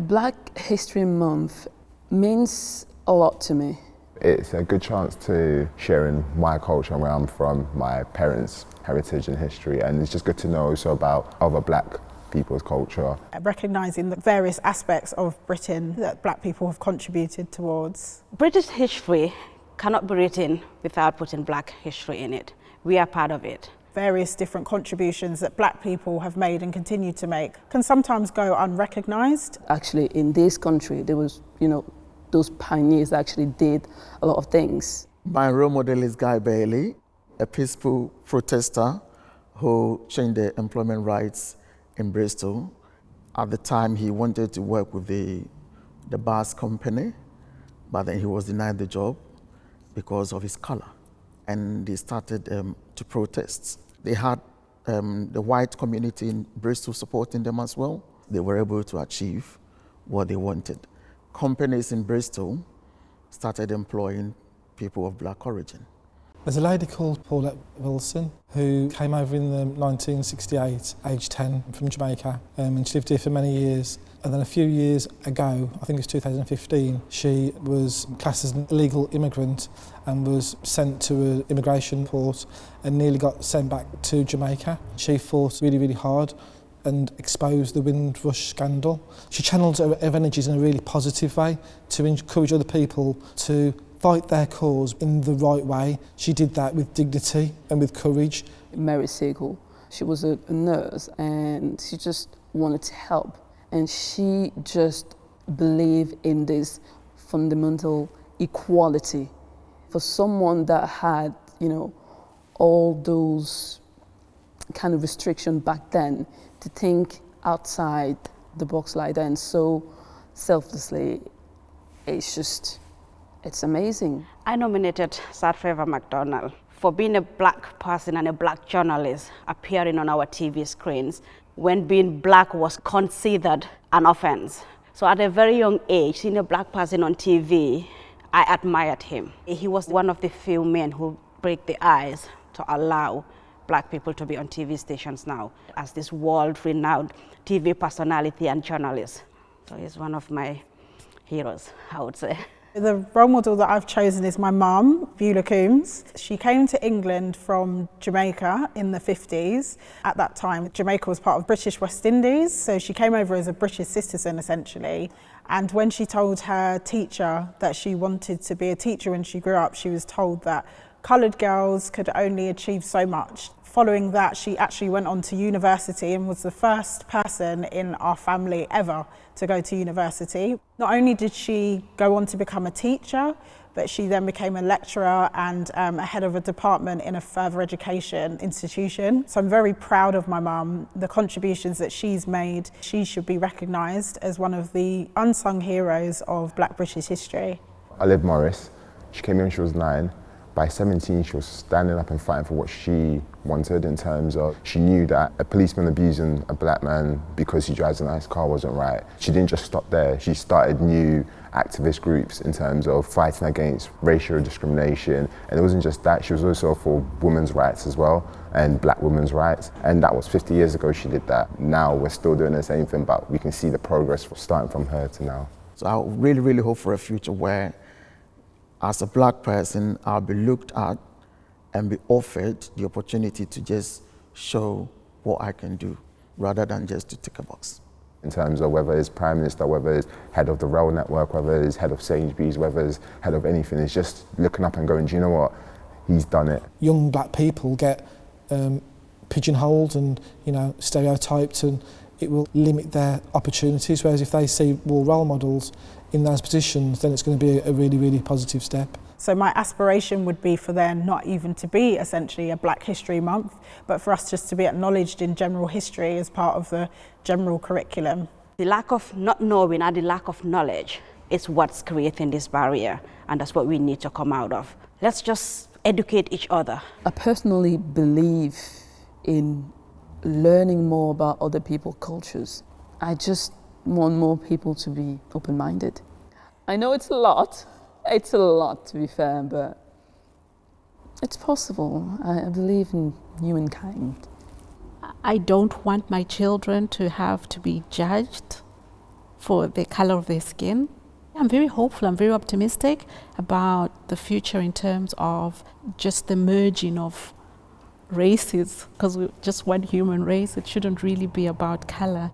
Black History Month means a lot to me. It's a good chance to share in my culture and where I'm from, my parents' heritage and history, and it's just good to know also about other black people's culture. Recognising the various aspects of Britain that black people have contributed towards. British history cannot be written without putting black history in it. We are part of it. Various different contributions that black people have made and continue to make can sometimes go unrecognised. Actually, in this country, there was, those pioneers actually did a lot of things. My role model is Guy Bailey, a peaceful protester who changed the employment rights in Bristol. At the time, he wanted to work with the bus company, but then he was denied the job because of his color. And they started to protest. They had the white community in Bristol supporting them as well. They were able to achieve what they wanted. Companies in Bristol started employing people of black origin. There's a lady called Paulette Wilson who came over in 1968, aged 10, from Jamaica, and she lived here for many years. And then a few years ago, I think it was 2015, she was classed as an illegal immigrant and was sent to an immigration court and nearly got sent back to Jamaica. She fought really, really hard and exposed the Windrush scandal. She channeled her energies in a really positive way to encourage other people to fight their cause in the right way. She did that with dignity and with courage. Mary Segal, she was a nurse and she just wanted to help. And she just believed in this fundamental equality. For someone that had, all those kind of restrictions back then, to think outside the box like that and so selflessly, it's amazing. I nominated Sir Trevor McDonald for being a black person and a black journalist appearing on our TV screens when being black was considered an offense. So at a very young age, seeing a black person on TV, I admired him. He was one of the few men who break the ice to allow black people to be on TV stations now as this world-renowned TV personality and journalist. So he's one of my heroes, I would say. The role model that I've chosen is my mum, Beulah Coombs. She came to England from Jamaica in the 50s. At that time, Jamaica was part of British West Indies, so she came over as a British citizen, essentially. And when she told her teacher that she wanted to be a teacher when she grew up, she was told that coloured girls could only achieve so much. Following that, she actually went on to university and was the first person in our family ever to go to university. Not only did she go on to become a teacher, but she then became a lecturer and a head of a department in a further education institution. So I'm very proud of my mum, the contributions that she's made. She should be recognised as one of the unsung heroes of Black British history. I lived Morris. She came here when she was 9. By 17, she was standing up and fighting for what she wanted in terms of she knew that a policeman abusing a black man because he drives a nice car wasn't right. She didn't just stop there. She started new activist groups in terms of fighting against racial discrimination. And it wasn't just that, she was also for women's rights as well and black women's rights. And that was 50 years ago she did that. Now we're still doing the same thing, but we can see the progress starting from her to now. So I really, really hope for a future where as a black person, I'll be looked at and be offered the opportunity to just show what I can do rather than just to tick a box. In terms of whether it's Prime Minister, whether it's head of the rail network, whether it's head of Sainsbury's, whether it's head of anything, it's just looking up and going, do you know what? He's done it. Young black people get pigeonholed and stereotyped, and it will limit their opportunities, whereas if they see more role models in those positions, then it's going to be a really, really positive step. So my aspiration would be for there not even to be essentially a Black History Month, but for us just to be acknowledged in general history as part of the general curriculum. The lack of not knowing and the lack of knowledge is what's creating this barrier, and that's what we need to come out of. Let's just educate each other. I personally believe in learning more about other people's cultures. I just want more people to be open-minded. I know it's a lot to be fair, but it's possible. I believe in humankind. I don't want my children to have to be judged for the color of their skin. I'm very hopeful, I'm very optimistic about the future in terms of just the merging of races, because we're just one human race. It shouldn't really be about color.